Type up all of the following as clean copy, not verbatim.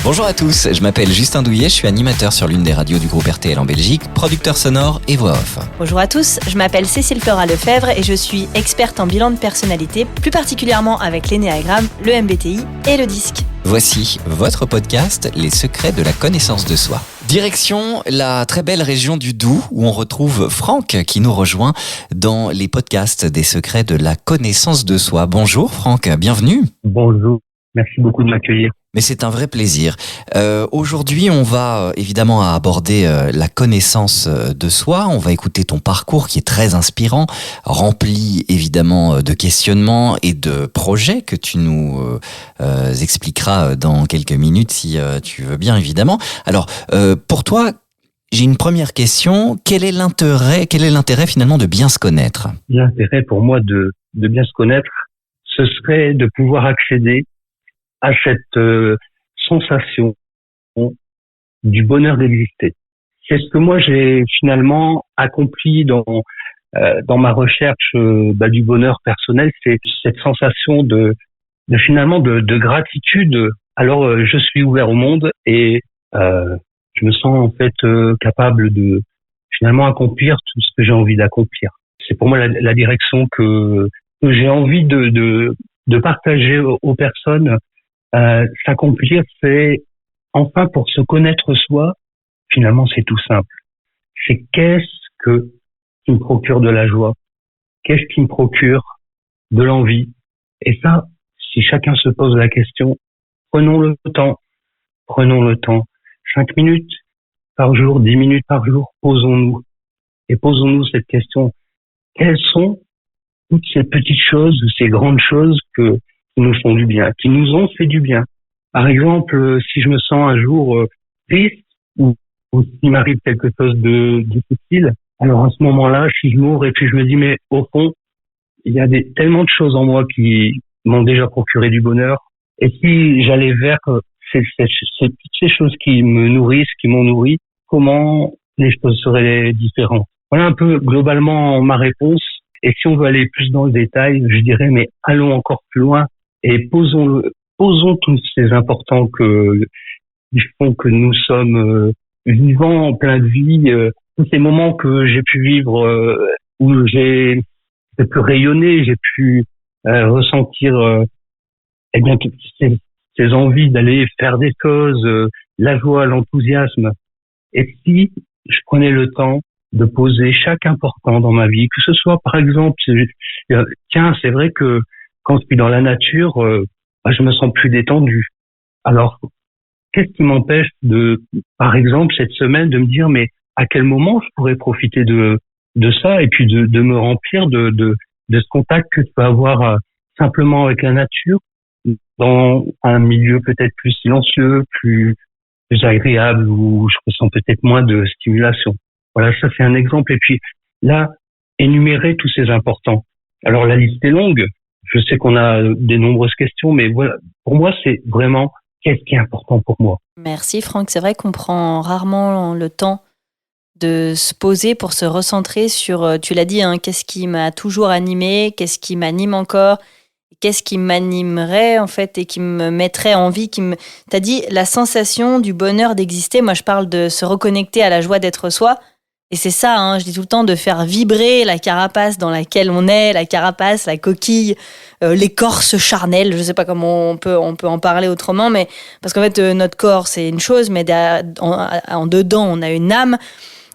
Bonjour à tous, je m'appelle Justin Douillet, je suis animateur sur l'une des radios du groupe RTL en Belgique, producteur sonore et voix off. Bonjour à tous, je m'appelle Cécile Flora Lefebvre et je suis experte en bilan de personnalité, plus particulièrement avec l'énéagramme, le MBTI et le DISC. Voici votre podcast, Les secrets de la connaissance de soi. Direction la très belle région du Doubs où on retrouve Franck qui nous rejoint dans les podcasts des secrets de la connaissance de soi. Bonjour Franck, bienvenue. Bonjour, merci beaucoup de m'accueillir. Mais c'est un vrai plaisir. Aujourd'hui, on va évidemment aborder la connaissance de soi. On va écouter ton parcours qui est très inspirant, rempli évidemment de questionnements et de projets que tu nous expliqueras dans quelques minutes si tu veux bien évidemment. Alors, pour toi, j'ai une première question. Quel est l'intérêt finalement de bien se connaître ? L'intérêt pour moi de bien se connaître, ce serait de pouvoir accéder à cette sensation du bonheur d'exister. C'est ce que moi j'ai finalement accompli dans ma recherche du bonheur personnel, c'est cette sensation de gratitude. Alors je suis ouvert au monde et je me sens en fait capable de finalement accomplir tout ce que j'ai envie d'accomplir. C'est pour moi la direction que j'ai envie de partager aux personnes. S'accomplir, c'est enfin pour se connaître soi, finalement c'est tout simple. C'est qu'est-ce qui me procure de la joie? Qu'est-ce qui me procure de l'envie? Et ça, si chacun se pose la question, prenons le temps. 5 minutes par jour, 10 minutes par jour, posons-nous cette question. Quelles sont toutes ces petites choses, ces grandes choses qui nous font du bien, qui nous ont fait du bien. Par exemple, si je me sens un jour triste ou s'il m'arrive quelque chose de difficile, alors à ce moment-là, si je m'ouvre et puis je me dis, mais au fond, il y a tellement de choses en moi qui m'ont déjà procuré du bonheur. Et si j'allais vers toutes ces choses qui me nourrissent, qui m'ont nourri, comment les choses seraient différentes? Voilà un peu globalement ma réponse. Et si on veut aller plus dans le détail, je dirais, mais allons encore plus loin. Et posons tous ces importants qui font que nous sommes vivants, plein de vie, tous ces moments que j'ai pu vivre où j'ai pu rayonner, j'ai pu ressentir toutes ces envies d'aller faire des choses, la joie, l'enthousiasme. Et si je prenais le temps de poser chaque important dans ma vie, que ce soit par exemple, c'est vrai que quand je suis dans la nature, je me sens plus détendu. Alors, qu'est-ce qui m'empêche par exemple, cette semaine, de me dire, mais à quel moment je pourrais profiter de ça et puis de me remplir de ce contact que je peux avoir simplement avec la nature, dans un milieu peut-être plus silencieux, plus agréable, où je ressens peut-être moins de stimulation. Voilà, ça c'est un exemple. Et puis là, énumérer tous ces importants. Alors la liste est longue. Je sais qu'on a des nombreuses questions, mais voilà, pour moi, c'est vraiment qu'est-ce qui est important pour moi. Merci Franck, c'est vrai qu'on prend rarement le temps de se poser pour se recentrer sur, tu l'as dit, qu'est-ce qui m'a toujours animé, qu'est-ce qui m'anime encore, qu'est-ce qui m'animerait en fait et qui me mettrait en vie, t'as dit la sensation du bonheur d'exister. Moi, je parle de se reconnecter à la joie d'être soi. Et c'est ça, je dis tout le temps, de faire vibrer la carapace dans laquelle on est, la carapace, la coquille, l'écorce charnelle. Je ne sais pas comment on peut en parler autrement, mais parce qu'en fait, notre corps, c'est une chose, mais en dedans, on a une âme.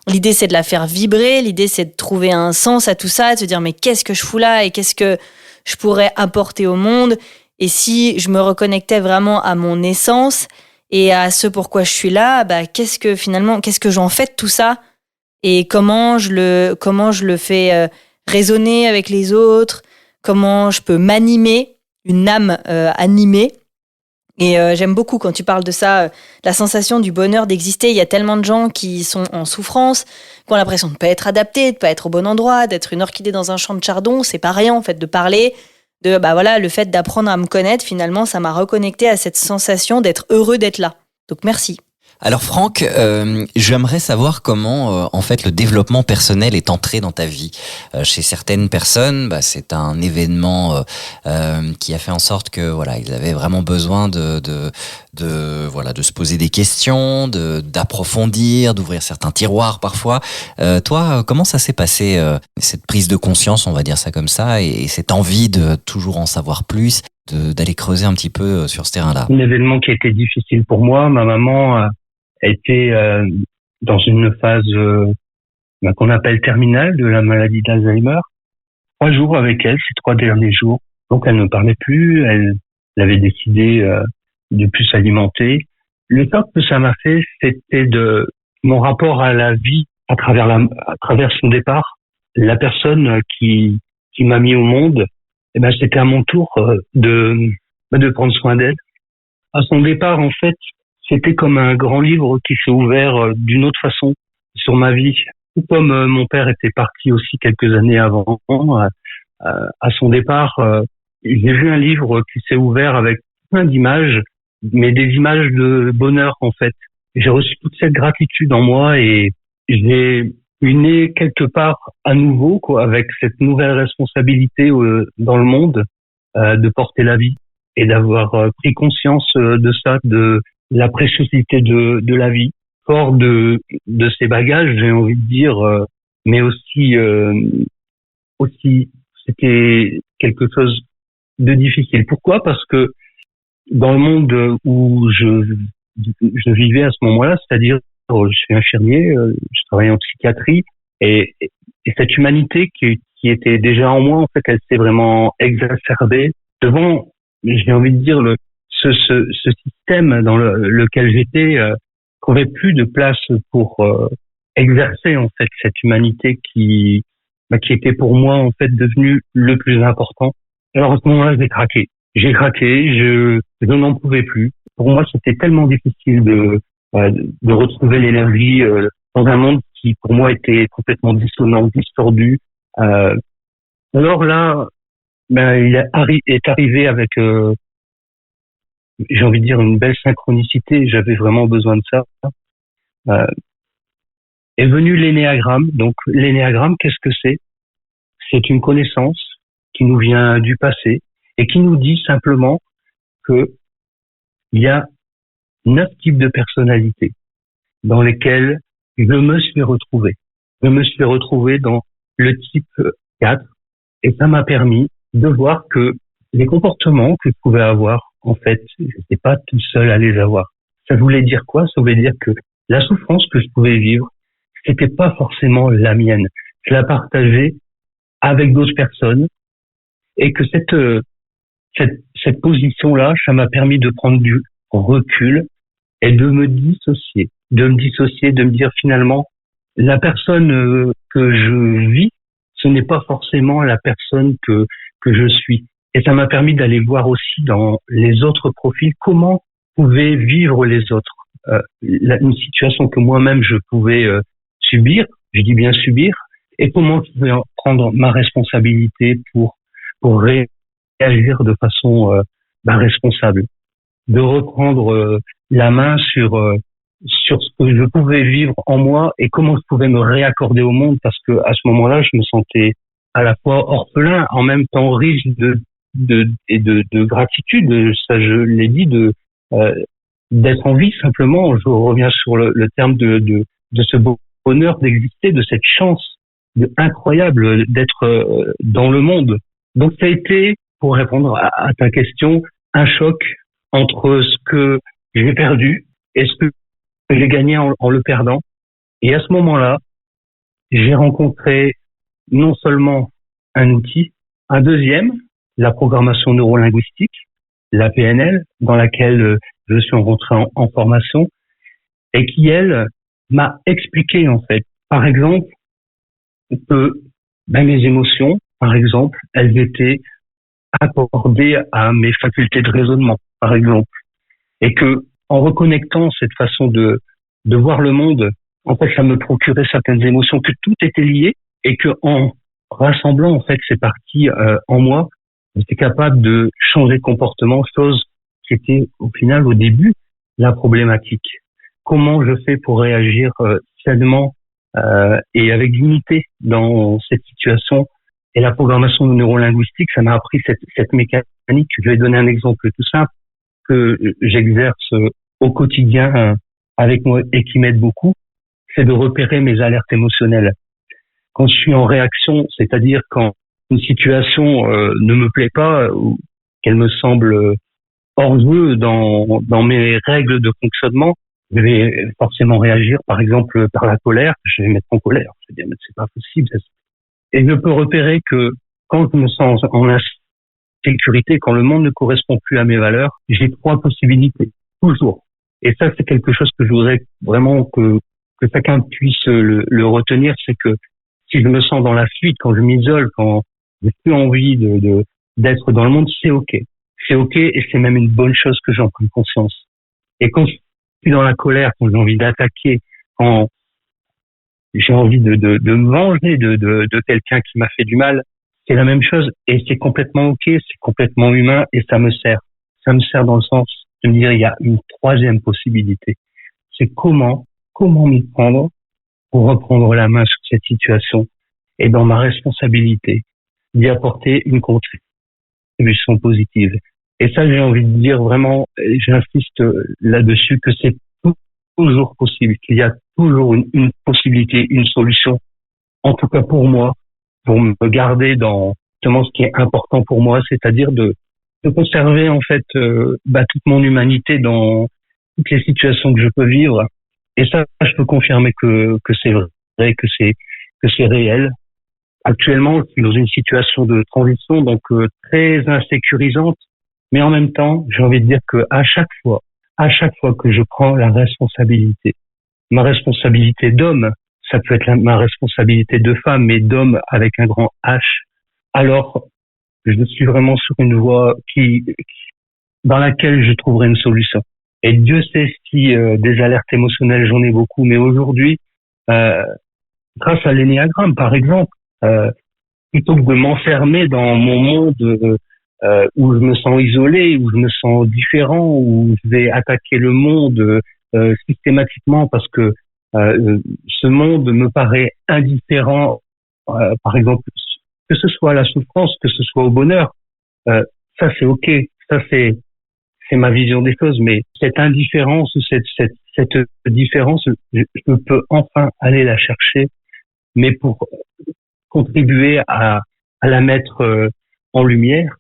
L'idée, c'est de la faire vibrer. L'idée, c'est de trouver un sens à tout ça, de se dire, mais qu'est-ce que je fous là et qu'est-ce que je pourrais apporter au monde? Et si je me reconnectais vraiment à mon essence et à ce pourquoi je suis là, qu'est-ce que j'en fais de tout ça? Et comment je le fais résonner avec les autres, comment je peux m'animer, une âme animée. Et j'aime beaucoup quand tu parles de ça, la sensation du bonheur d'exister. Il y a tellement de gens qui sont en souffrance, qui ont l'impression de ne pas être adaptés, de ne pas être au bon endroit, d'être une orchidée dans un champ de chardon. C'est pas rien en fait de parler de le fait d'apprendre à me connaître. Finalement, ça m'a reconnecté à cette sensation d'être heureux d'être là. Donc merci. Alors Franck, j'aimerais savoir comment en fait le développement personnel est entré dans ta vie. Chez certaines personnes, c'est un événement qui a fait en sorte que voilà, ils avaient vraiment besoin de se poser des questions, d'approfondir, d'ouvrir certains tiroirs parfois. Toi, comment ça s'est passé cette prise de conscience, on va dire ça comme ça, et cette envie de toujours en savoir plus, d'aller creuser un petit peu sur ce terrain-là? Un événement qui a été difficile pour moi. Ma maman a été dans une phase qu'on appelle terminale de la maladie d'Alzheimer. 3 jours avec elle, ces 3 derniers jours. Donc elle ne parlait plus, elle avait décidé de plus s'alimenter. Le choc que ça m'a fait, c'était de mon rapport à la vie à travers son départ. La personne qui m'a mis au monde, c'était à mon tour de prendre soin d'elle. À son départ, en fait, c'était comme un grand livre qui s'est ouvert d'une autre façon sur ma vie. Tout comme mon père était parti aussi quelques années avant, à son départ, j'ai vu un livre qui s'est ouvert avec plein d'images, mais des images de bonheur, en fait. J'ai reçu toute cette gratitude en moi et j'ai eu né quelque part à nouveau, avec cette nouvelle responsabilité dans le monde, de porter la vie et d'avoir pris conscience de ça, de la préciosité de la vie, fort de ces bagages, j'ai envie de dire, mais aussi c'était quelque chose de difficile. Pourquoi? Parce que dans le monde où je vivais à ce moment-là, c'est-à-dire je suis infirmier, je travaille en psychiatrie, et cette humanité qui était déjà en moi, en fait, elle s'est vraiment exacerbée devant, j'ai envie de dire, ce système dans lequel j'étais trouvait plus de place pour exercer en fait cette humanité qui était pour moi en fait devenue le plus important. Alors à ce moment-là, j'ai craqué, je n'en pouvais plus. Pour moi, c'était tellement difficile de retrouver l'énergie dans un monde qui pour moi était complètement dissonant, distordu. Alors là, il est arrivé avec j'ai envie de dire une belle synchronicité, j'avais vraiment besoin de ça. Est venu l'énéagramme. Donc l'énéagramme, qu'est-ce que c'est? C'est une connaissance qui nous vient du passé et qui nous dit simplement que il y a 9 types de personnalités dans lesquelles je me suis retrouvé. Je me suis retrouvé dans le type 4 et ça m'a permis de voir que les comportements que je pouvais avoir, en fait, je n'étais pas tout seul à les avoir. Ça voulait dire quoi? Ça voulait dire que la souffrance que je pouvais vivre, c'était pas forcément la mienne. Je la partageais avec d'autres personnes et que cette position-là, ça m'a permis de prendre du recul et de me dissocier, de me dire finalement, la personne que je vis, ce n'est pas forcément la personne que je suis. Et ça m'a permis d'aller voir aussi dans les autres profils comment pouvaient vivre les autres. Une situation que moi-même je pouvais subir, je dis bien subir, et comment je pouvais prendre ma responsabilité pour réagir de façon responsable, de reprendre la main sur ce que je pouvais vivre en moi et comment je pouvais me réaccorder au monde, parce que à ce moment-là, je me sentais à la fois orphelin, en même temps riche de gratitude. Ça, je l'ai dit, d'être en vie simplement. Je reviens sur le terme de ce bonheur d'exister, de cette chance incroyable d'être dans le monde. Donc ça a été, pour répondre à ta question, un choc entre ce que j'ai perdu et ce que j'ai gagné en le perdant. Et à ce moment-là, j'ai rencontré non seulement un outil, un deuxième, la programmation neurolinguistique, la PNL, dans laquelle je suis rentré en formation, et qui, elle, m'a expliqué, en fait, par exemple, que mes émotions, par exemple, elles étaient accordées à mes facultés de raisonnement, par exemple, et que en reconnectant cette façon de voir le monde, en fait, ça me procurait certaines émotions, que tout était lié, et que en rassemblant en fait ces parties en moi, j'étais capable de changer de comportement, chose qui était au final au début la problématique. comment je fais pour réagir sainement et avec dignité dans cette situation. Et la programmation neurolinguistique, ça m'a appris cette mécanique. Je vais donner un exemple tout simple que j'exerce au quotidien avec moi et qui m'aide beaucoup, c'est de repérer mes alertes émotionnelles. Quand je suis en réaction, c'est-à-dire quand une situation ne me plaît pas ou qu'elle me semble hors jeu dans mes règles de fonctionnement, je vais forcément réagir, par exemple, par la colère. Je vais mettre en colère. Je vais dire, mais c'est pas possible. Et je peux repérer que quand je me sens en insécurité, quand le monde ne correspond plus à mes valeurs, j'ai 3 possibilités, toujours. Et ça, c'est quelque chose que je voudrais vraiment que chacun puisse le retenir, c'est que si je me sens dans la fuite, quand je m'isole, quand j'ai plus envie d'être dans le monde, c'est OK. C'est OK et c'est même une bonne chose que j'en prenne conscience. Et quand je suis dans la colère, quand j'ai envie d'attaquer, quand j'ai envie de me venger de quelqu'un qui m'a fait du mal, c'est la même chose et c'est complètement OK, c'est complètement humain et ça me sert. Ça me sert dans le sens de me dire il y a une 3e possibilité. C'est comment m'y prendre pour reprendre la main sur cette situation et dans ma responsabilité d'y apporter une contribution positive. Et ça, j'ai envie de dire vraiment, j'insiste là-dessus, que c'est toujours possible, qu'il y a toujours une possibilité, une solution, en tout cas pour moi, pour me garder dans justement ce qui est important pour moi, c'est-à-dire de conserver en fait toute mon humanité dans toutes les situations que je peux vivre. Et ça, je peux confirmer que c'est vrai, que c'est réel. Actuellement, je suis dans une situation de transition, donc très insécurisante, mais en même temps, j'ai envie de dire que à chaque fois que je prends la responsabilité, ma responsabilité d'homme, ça peut être ma responsabilité de femme, mais d'homme avec un grand H, alors je suis vraiment sur une voie dans laquelle je trouverai une solution. Et Dieu sait si des alertes émotionnelles, j'en ai beaucoup, mais aujourd'hui, grâce à l'énéagramme, par exemple, plutôt que de m'enfermer dans mon monde où je me sens isolé, où je me sens différent, où je vais attaquer le monde systématiquement parce que ce monde me paraît indifférent, par exemple, que ce soit à la souffrance, que ce soit au bonheur, ça c'est OK, ça c'est ma vision des choses, mais cette indifférence ou cette différence, je peux enfin aller la chercher, mais pour contribuer à la mettre en lumière,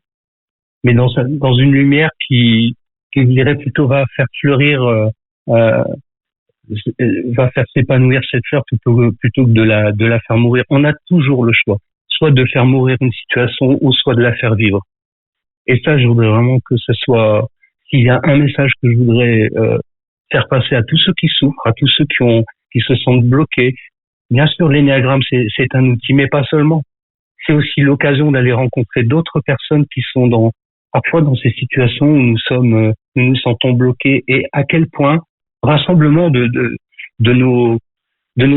mais dans une lumière qui je dirais plutôt va faire fleurir, va faire s'épanouir cette fleur plutôt que de la faire mourir. On a toujours le choix, soit de faire mourir une situation ou soit de la faire vivre. Et ça, je voudrais vraiment que ce soit, s'il y a un message que je voudrais faire passer à tous ceux qui souffrent, à tous ceux qui se sentent bloqués. Bien sûr, l'énéagramme, c'est un outil, mais pas seulement. C'est aussi l'occasion d'aller rencontrer d'autres personnes qui sont parfois dans ces situations où nous nous sentons bloqués, et à quel point rassemblement de nos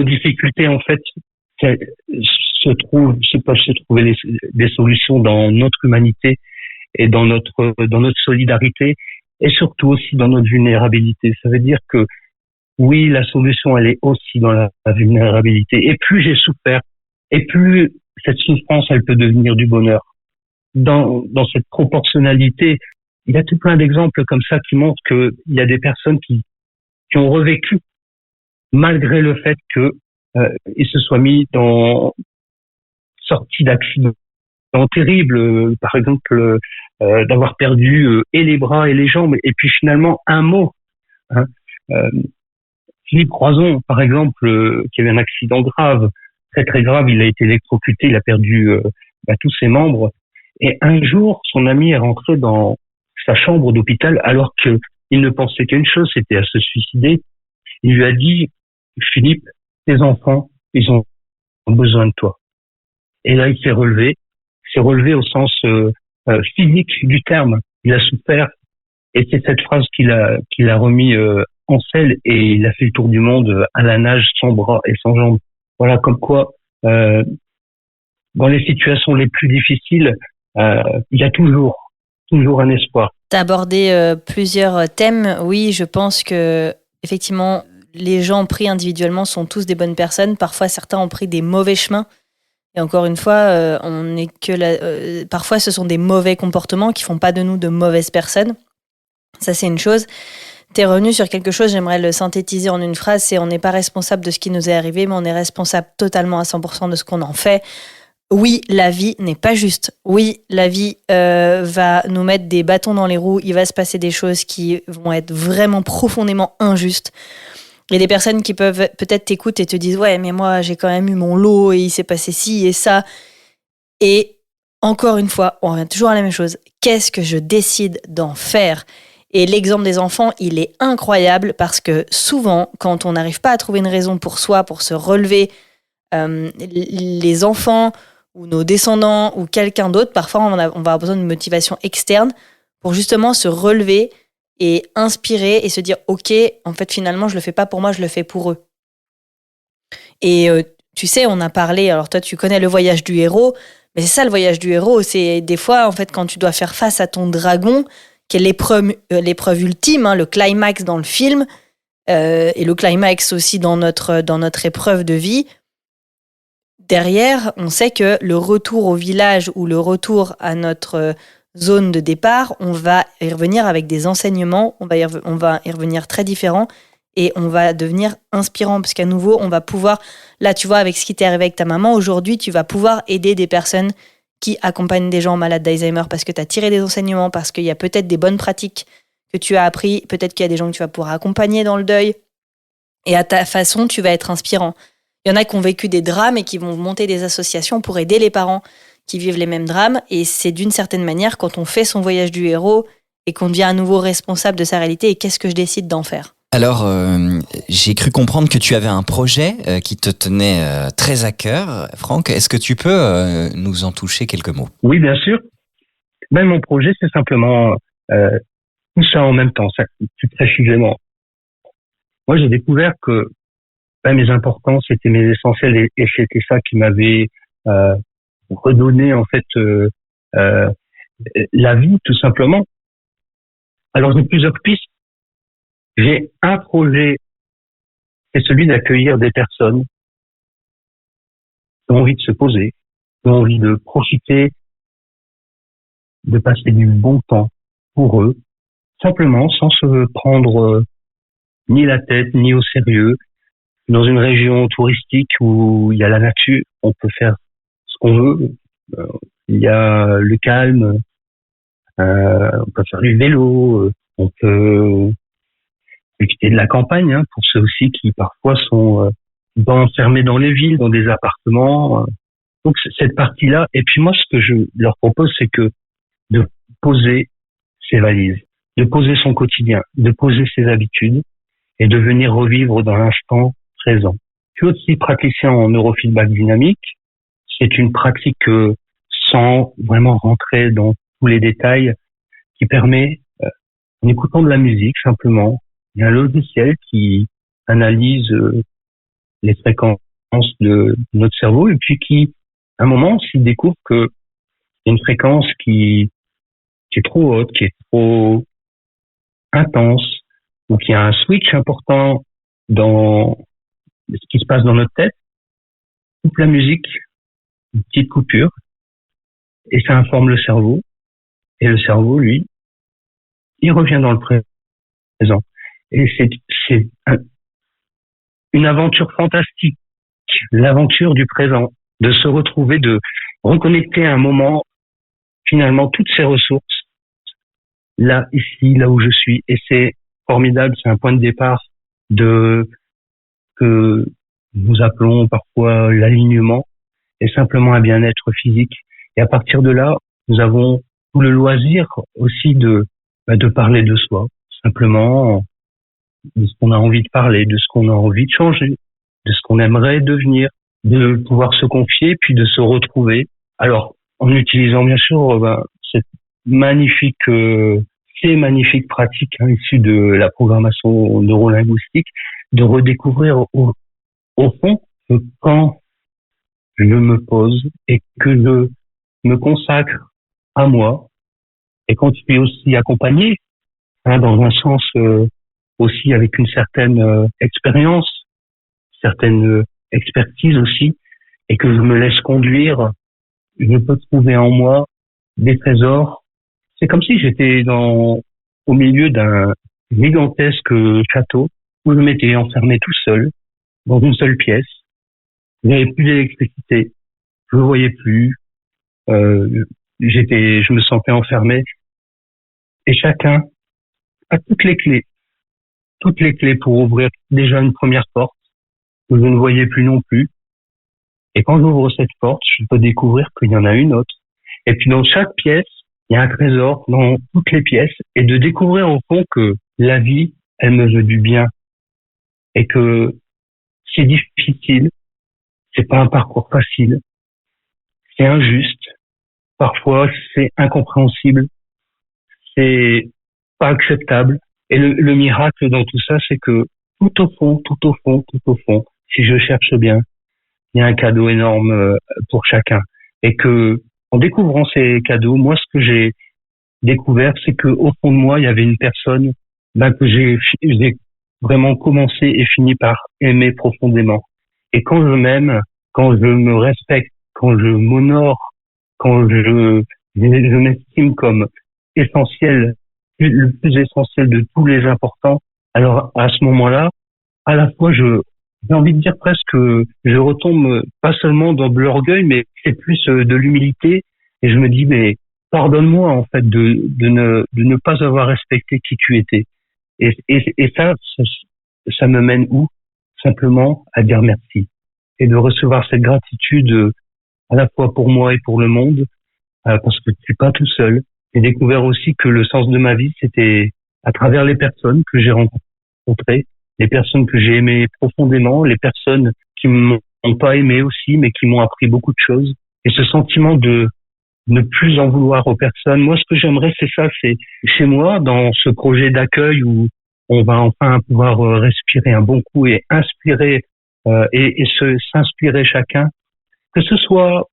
difficultés, en fait, se trouver des solutions dans notre humanité et dans notre solidarité, et surtout aussi dans notre vulnérabilité. Ça veut dire que oui, la solution, elle est aussi dans la vulnérabilité. Et plus j'ai souffert, et plus cette souffrance, elle peut devenir du bonheur. Dans cette proportionnalité, il y a tout plein d'exemples comme ça qui montrent qu'il y a des personnes qui ont revécu malgré le fait que ils se soient sortis d'accidents terribles, par exemple d'avoir perdu et les bras et les jambes, et puis finalement un mot. Hein, Philippe Croison, par exemple, qui avait un accident grave, très très grave, il a été électrocuté, il a perdu tous ses membres. Et un jour, son ami est rentré dans sa chambre d'hôpital alors qu'il ne pensait qu'une chose, c'était à se suicider. Il lui a dit, Philippe, tes enfants, ils ont besoin de toi. Et là, il s'est relevé au sens physique du terme. Il a souffert, et c'est cette phrase qu'il a remis en selle, et il a fait le tour du monde à la nage, sans bras et sans jambes. Voilà, comme quoi, dans les situations les plus difficiles, il y a toujours un espoir. Tu as abordé plusieurs thèmes. Oui, je pense que effectivement, les gens pris individuellement sont tous des bonnes personnes. Parfois, certains ont pris des mauvais chemins. Et encore une fois, parfois, ce sont des mauvais comportements qui font pas de nous de mauvaises personnes. Ça, c'est une chose. T'es revenu sur quelque chose, j'aimerais le synthétiser en une phrase, c'est on n'est pas responsable de ce qui nous est arrivé, mais on est responsable totalement à 100% de ce qu'on en fait. Oui, la vie n'est pas juste. Oui, la vie va nous mettre des bâtons dans les roues, il va se passer des choses qui vont être vraiment profondément injustes. Il y a des personnes qui peuvent peut-être t'écouter et te disent « Ouais, mais moi, j'ai quand même eu mon lot et il s'est passé ci et ça. » Et encore une fois, on revient toujours à la même chose. Qu'est-ce que je décide d'en faire ? Et l'exemple des enfants, il est incroyable parce que souvent, quand on n'arrive pas à trouver une raison pour soi, pour se relever, les enfants ou nos descendants ou quelqu'un d'autre, parfois on va avoir besoin de motivation externe pour justement se relever et inspirer et se dire « Ok, en fait, finalement, je le fais pas pour moi, je le fais pour eux. » Et tu sais, on a parlé, alors toi, tu connais le voyage du héros, mais c'est ça le voyage du héros, c'est des fois, en fait, quand tu dois faire face à ton dragon, qui est l'épreuve ultime, hein, le climax dans le film, et le climax aussi dans notre épreuve de vie. Derrière, on sait que le retour au village ou le retour à notre zone de départ, on va y revenir avec des enseignements, on va y revenir très différents et on va devenir inspirant parce qu'à nouveau, on va pouvoir, là tu vois, avec ce qui t'est arrivé avec ta maman, aujourd'hui, tu vas pouvoir aider des personnes qui accompagnent des gens malades d'Alzheimer parce que tu as tiré des enseignements, parce qu'il y a peut-être des bonnes pratiques que tu as appris, peut-être qu'il y a des gens que tu vas pouvoir accompagner dans le deuil. Et à ta façon, tu vas être inspirant. Il y en a qui ont vécu des drames et qui vont monter des associations pour aider les parents qui vivent les mêmes drames. Et c'est d'une certaine manière, quand on fait son voyage du héros et qu'on devient à nouveau responsable de sa réalité, et qu'est-ce que je décide d'en faire ? Alors, j'ai cru comprendre que tu avais un projet qui te tenait très à cœur. Franck, est-ce que tu peux nous en toucher quelques mots ? Oui, bien sûr. Ben, mon projet, c'est simplement tout ça en même temps, ça, plus précisément. Moi, j'ai découvert que mes importants, c'était mes essentiels et c'était ça qui m'avait redonné en fait la vie, tout simplement. Alors, j'ai plusieurs pistes. J'ai un projet, c'est celui d'accueillir des personnes qui ont envie de se poser, qui ont envie de profiter, de passer du bon temps pour eux, simplement sans se prendre ni la tête, ni au sérieux. Dans une région touristique où il y a la nature, on peut faire ce qu'on veut. Il y a le calme, on peut faire du vélo, on peut profiter de la campagne, hein, pour ceux aussi qui parfois sont enfermés dans les villes, dans des appartements. Donc cette partie-là. Et puis moi, ce que je leur propose, c'est que de poser ses valises, de poser son quotidien, de poser ses habitudes et de venir revivre dans l'instant présent. Je suis aussi praticien en neurofeedback dynamique. C'est une pratique sans vraiment rentrer dans tous les détails qui permet, en écoutant de la musique simplement, il y a un logiciel qui analyse les fréquences de notre cerveau et puis qui, à un moment, s'il découvre que y a une fréquence qui est trop haute, qui est trop intense, ou qu'il y a un switch important dans ce qui se passe dans notre tête, coupe la musique, une petite coupure, et ça informe le cerveau, et le cerveau, lui, il revient dans le présent. Et c'est une aventure fantastique, l'aventure du présent, de se retrouver, de reconnecter à un moment, finalement, toutes ces ressources, là, ici, là où je suis, et c'est formidable, c'est un point de départ de que nous appelons parfois l'alignement, et simplement un bien-être physique. Et à partir de là, nous avons tout le loisir aussi de parler de soi, simplement de ce qu'on a envie de parler, de ce qu'on a envie de changer, de ce qu'on aimerait devenir, de pouvoir se confier, puis de se retrouver. Alors, en utilisant bien sûr cette magnifique, ces magnifiques pratiques issues de la programmation neurolinguistique, de redécouvrir au fond que quand je me pose et que je me consacre à moi, et quand je suis aussi accompagné, dans un sens aussi avec une certaine expérience, certaine expertise aussi, et que je me laisse conduire, je peux trouver en moi des trésors. C'est comme si j'étais au milieu d'un gigantesque château où je m'étais enfermé tout seul dans une seule pièce. Il n'y avait plus d'électricité, je ne voyais plus, je me sentais enfermé, et chacun a toutes les clés pour ouvrir déjà une première porte que je ne voyais plus non plus. Et quand j'ouvre cette porte, je peux découvrir qu'il y en a une autre. Et puis dans chaque pièce, il y a un trésor dans toutes les pièces, et de découvrir au fond que la vie, elle me veut du bien, et que c'est difficile, c'est pas un parcours facile, c'est injuste, parfois c'est incompréhensible, c'est pas acceptable. Et le miracle dans tout ça, c'est que tout au fond, si je cherche bien, il y a un cadeau énorme pour chacun. Et que, en découvrant ces cadeaux, moi, ce que j'ai découvert, c'est que au fond de moi, il y avait une personne que j'ai vraiment commencé et fini par aimer profondément. Et quand je m'aime, quand je me respecte, quand je m'honore, quand je m'estime comme essentiel, le plus essentiel de tous les importants, alors à ce moment-là, à la fois j'ai envie de dire presque que je retombe pas seulement dans de l'orgueil, mais c'est plus de l'humilité, et je me dis, mais pardonne-moi en fait de ne pas avoir respecté qui tu étais. Et ça me mène où? Simplement à dire merci et de recevoir cette gratitude à la fois pour moi et pour le monde, parce que je suis pas tout seul. J'ai découvert aussi que le sens de ma vie, c'était à travers les personnes que j'ai rencontrées, les personnes que j'ai aimées profondément, les personnes qui m'ont pas aimé aussi, mais qui m'ont appris beaucoup de choses. Et ce sentiment de ne plus en vouloir aux personnes. Moi, ce que j'aimerais, c'est ça, c'est chez moi, dans ce projet d'accueil où on va enfin pouvoir respirer un bon coup et inspirer et s'inspirer chacun, que ce soit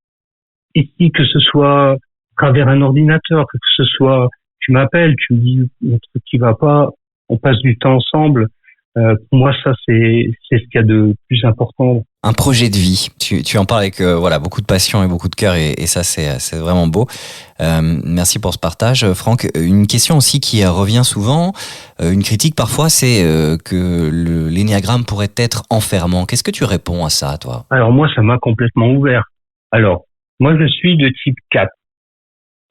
ici, que ce soit à travers un ordinateur, que ce soit, tu m'appelles, tu me dis un truc qui va pas, on passe du temps ensemble. Pour moi, ça, c'est ce qu'il y a de plus important. Un projet de vie. Tu en parles avec voilà, beaucoup de passion et beaucoup de cœur, et ça, c'est vraiment beau. Merci pour ce partage, Franck. Une question aussi qui revient souvent, une critique parfois, c'est que l'énéagramme pourrait être enfermant. Qu'est-ce que tu réponds à ça, toi? Alors moi, ça m'a complètement ouvert. Alors, moi, je suis de type 4.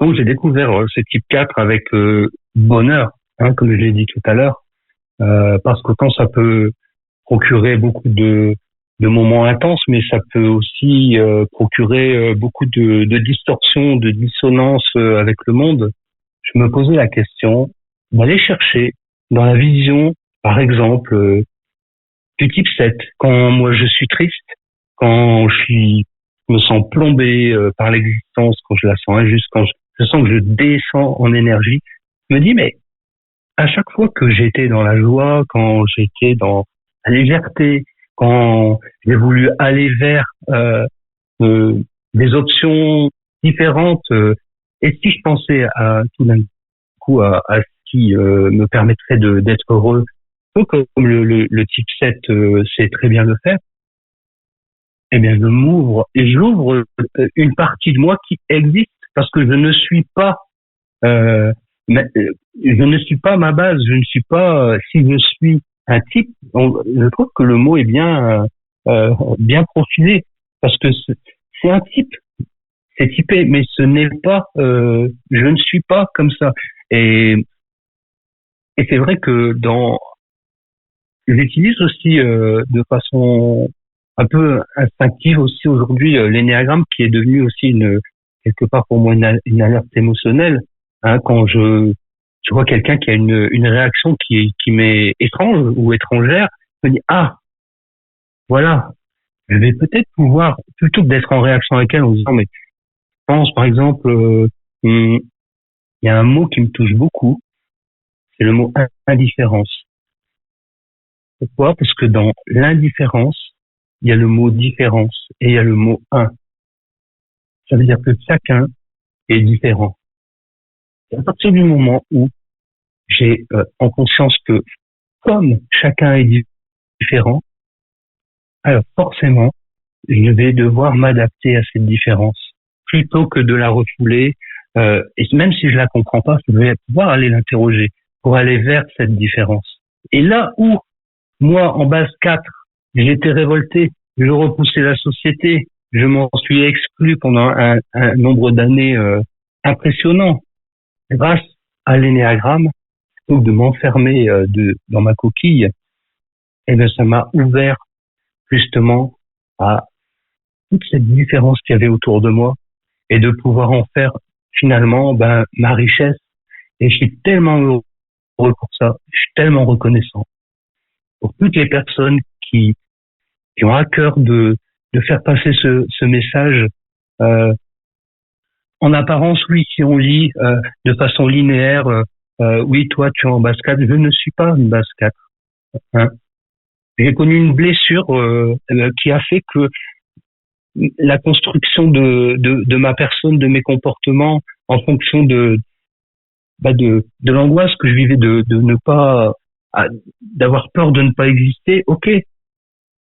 Donc, j'ai découvert ce type 4 avec bonheur, comme je l'ai dit tout à l'heure, parce qu'autant ça peut procurer beaucoup de moments intenses, mais ça peut aussi procurer beaucoup de distorsions, de dissonances avec le monde. Je me posais la question d'aller chercher dans la vision, par exemple, du type 7, quand moi je suis triste, quand je me sens plombé par l'existence, quand je la sens injuste, quand je sens que je descends en énergie, je me dis, mais à chaque fois que j'étais dans la joie, quand j'étais dans la légèreté, quand j'ai voulu aller vers des options différentes, et si je pensais à tout d'un coup à ce qui me permettrait d'être heureux, comme le type 7 sait très bien le faire, eh bien je m'ouvre et j'ouvre une partie de moi qui existe, parce que je ne suis pas je ne suis pas ma base, je ne suis pas si je suis un type, je trouve que le mot est bien bien profilé, parce que c'est un type, c'est typé, mais ce n'est pas je ne suis pas comme ça. Et c'est vrai que j'utilise aussi de façon un peu instinctive aussi aujourd'hui l'énéagramme, qui est devenu aussi quelque part pour moi une alerte émotionnelle. Quand je vois quelqu'un qui a une réaction qui m'est étrange ou étrangère, je me dis, voilà, je vais peut-être pouvoir, plutôt que d'être en réaction avec elle en disant, mais je pense par exemple, il y a un mot qui me touche beaucoup, c'est le mot indifférence. Pourquoi? Parce que dans l'indifférence, il y a le mot différence et il y a le mot un. Ça veut dire que chacun est différent. Et à partir du moment où j'ai en conscience que comme chacun est différent, alors forcément, je vais devoir m'adapter à cette différence plutôt que de la refouler. Et même si je la comprends pas, je vais pouvoir aller l'interroger pour aller vers cette différence. Et là où moi, en base 4, j'étais révolté, je repoussais la société, je m'en suis exclu pendant un nombre d'années impressionnant. Grâce à l'énéagramme, donc de m'enfermer dans ma coquille, et bien ça m'a ouvert justement à toute cette différence qu'il y avait autour de moi et de pouvoir en faire finalement ma richesse. Et je suis tellement heureux pour ça, je suis tellement reconnaissant pour toutes les personnes qui ont à cœur de faire passer ce message. En apparence, oui, si on lit de façon linéaire, oui, toi tu es en base 4, je ne suis pas une base 4. Hein. J'ai connu une blessure qui a fait que la construction de ma personne, de mes comportements, en fonction de l'angoisse que je vivais de ne pas, d'avoir peur de ne pas exister. Ok,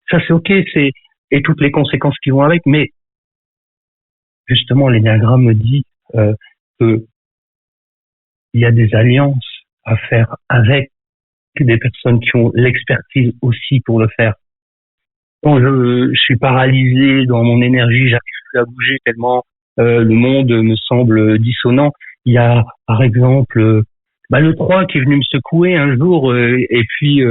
ça c'est ok, et toutes les conséquences qui vont avec. Mais justement, l'énéagramme me dit que il y a des alliances à faire avec des personnes qui ont l'expertise aussi pour le faire. Quand je suis paralysé dans mon énergie, j'arrive plus à bouger tellement le monde me semble dissonant. Il y a par exemple le 3 qui est venu me secouer un jour et puis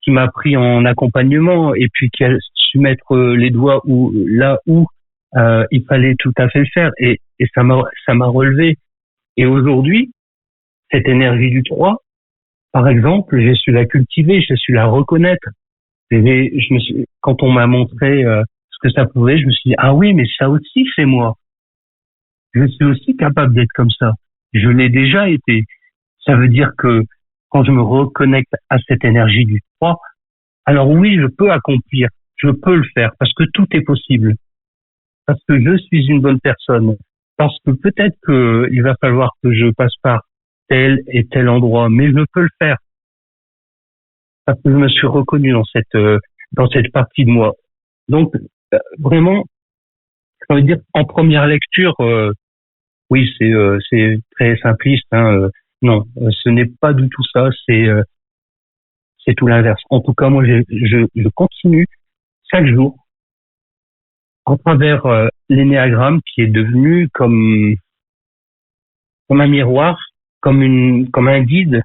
qui m'a pris en accompagnement et puis qui a su mettre les doigts là où il fallait tout à fait le faire et ça m'a relevé. Et aujourd'hui, cette énergie du 3, par exemple, j'ai su la cultiver, j'ai su la reconnaître. Quand on m'a montré ce que ça pouvait, je me suis dit, ah oui, mais ça aussi, c'est moi. Je suis aussi capable d'être comme ça. Je l'ai déjà été. Ça veut dire que quand je me reconnecte à cette énergie du 3, alors oui, je peux accomplir, je peux le faire, parce que tout est possible. Parce que je suis une bonne personne. Parce que peut-être qu'il va falloir que je passe par tel et tel endroit, mais je peux le faire. Parce que je me suis reconnu dans cette partie de moi. Donc, vraiment, j'ai envie de dire, en première lecture, oui, c'est très simpliste, hein, non, ce n'est pas du tout ça, c'est tout l'inverse. En tout cas, moi, je continue chaque jour à travers l'énéagramme qui est devenu comme un miroir, comme un guide,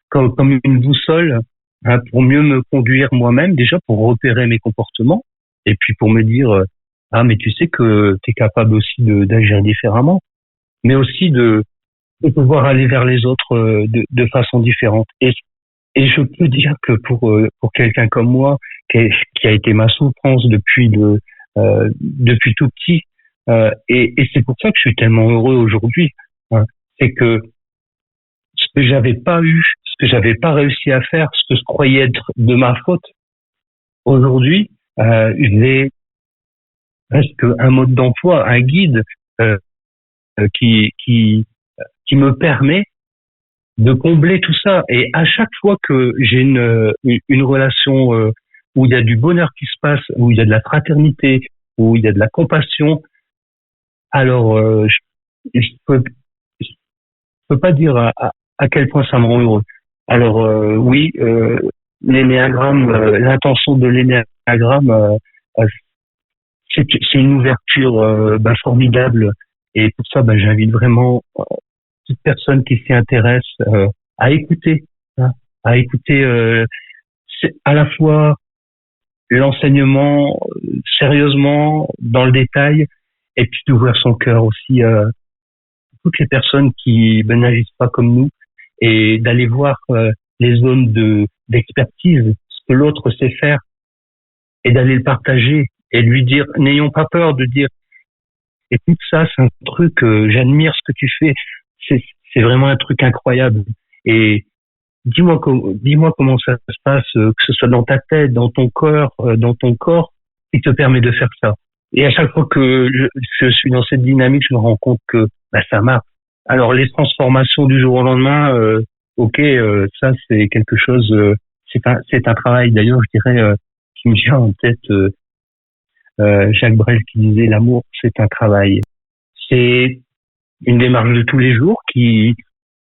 comme une boussole, hein, pour mieux me conduire moi-même, déjà pour repérer mes comportements, et puis pour me dire ah mais tu sais que tu es capable aussi d'agir différemment, mais aussi de pouvoir aller vers les autres de façon différente. Et je peux dire que pour quelqu'un comme moi qui a été ma souffrance depuis tout petit, et c'est pour ça que je suis tellement heureux aujourd'hui, hein, c'est que ce que j'avais pas eu, ce que j'avais pas réussi à faire, ce que je croyais être de ma faute, aujourd'hui, j'ai presque un mode d'emploi, un guide qui me permet de combler tout ça. Et à chaque fois que j'ai une relation où il y a du bonheur qui se passe, où il y a de la fraternité, où il y a de la compassion, alors je peux pas dire à quel point ça me rend heureux. Alors oui, l'énéagramme, l'intention de l'énéagramme, c'est une ouverture formidable. Et pour ça, j'invite vraiment toute personne qui s'y intéresse à écouter, hein, à écouter à la fois l'enseignement sérieusement, dans le détail, et puis d'ouvrir son cœur aussi à toutes les personnes qui n'agissent pas comme nous, et d'aller voir les zones d'expertise, ce que l'autre sait faire, et d'aller le partager, et lui dire, n'ayons pas peur de dire, écoute, ça, c'est un truc, j'admire ce que tu fais, c'est vraiment un truc incroyable. Et dis-moi comment ça se passe, que ce soit dans ta tête, dans ton corps, qui te permet de faire ça. Et à chaque fois que je suis dans cette dynamique, je me rends compte que ça marche. Alors les transformations du jour au lendemain, ça c'est quelque chose, c'est un travail. D'ailleurs, je dirais, qui me vient en tête, Jacques Brel qui disait l'amour, c'est un travail. C'est une démarche de tous les jours qui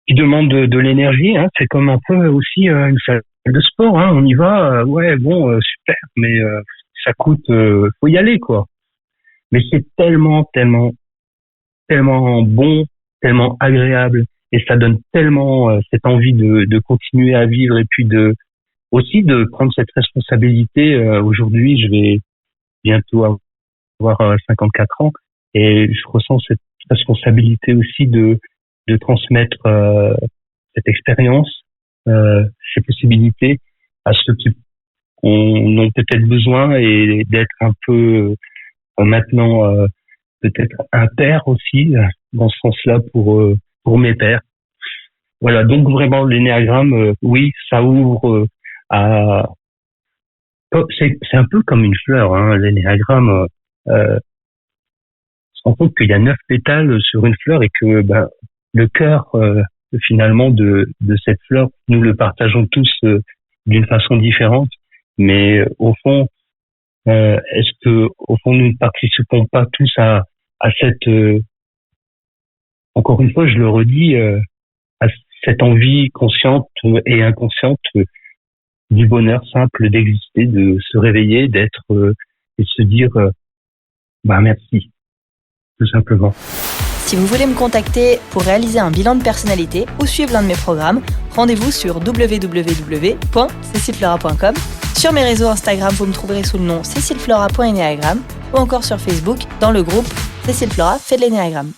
demande de l'énergie. Hein. C'est comme un peu aussi une salle de sport. Hein. On y va, super, mais ça coûte, faut y aller quoi. Mais c'est tellement bon, tellement agréable, et ça donne tellement cette envie de continuer à vivre, et puis aussi de prendre cette responsabilité. Aujourd'hui, je vais bientôt avoir 54 ans, et je ressens cette responsabilité aussi de transmettre cette expérience, ces possibilités à ceux qui en ont peut-être besoin, et d'être un peu maintenant peut-être un père aussi dans ce sens-là pour mes pères. Voilà, donc vraiment l'énéagramme, oui, ça ouvre à. C'est un peu comme une fleur, hein, l'énéagramme. On se rend compte qu'il y a 9 pétales sur une fleur, et que le cœur finalement de cette fleur, nous le partageons tous d'une façon différente, mais au fond, est-ce que au fond nous ne participons pas tous à cette encore une fois, je le redis, à cette envie consciente et inconsciente du bonheur simple d'exister, de se réveiller, d'être et de se dire merci, tout simplement. Si vous voulez me contacter pour réaliser un bilan de personnalité ou suivre l'un de mes programmes, rendez-vous sur www.cecileflora.com. Sur mes réseaux Instagram, vous me trouverez sous le nom cecileflora.enéagramme, ou encore sur Facebook dans le groupe Cécile Flora fait de l'énéagramme.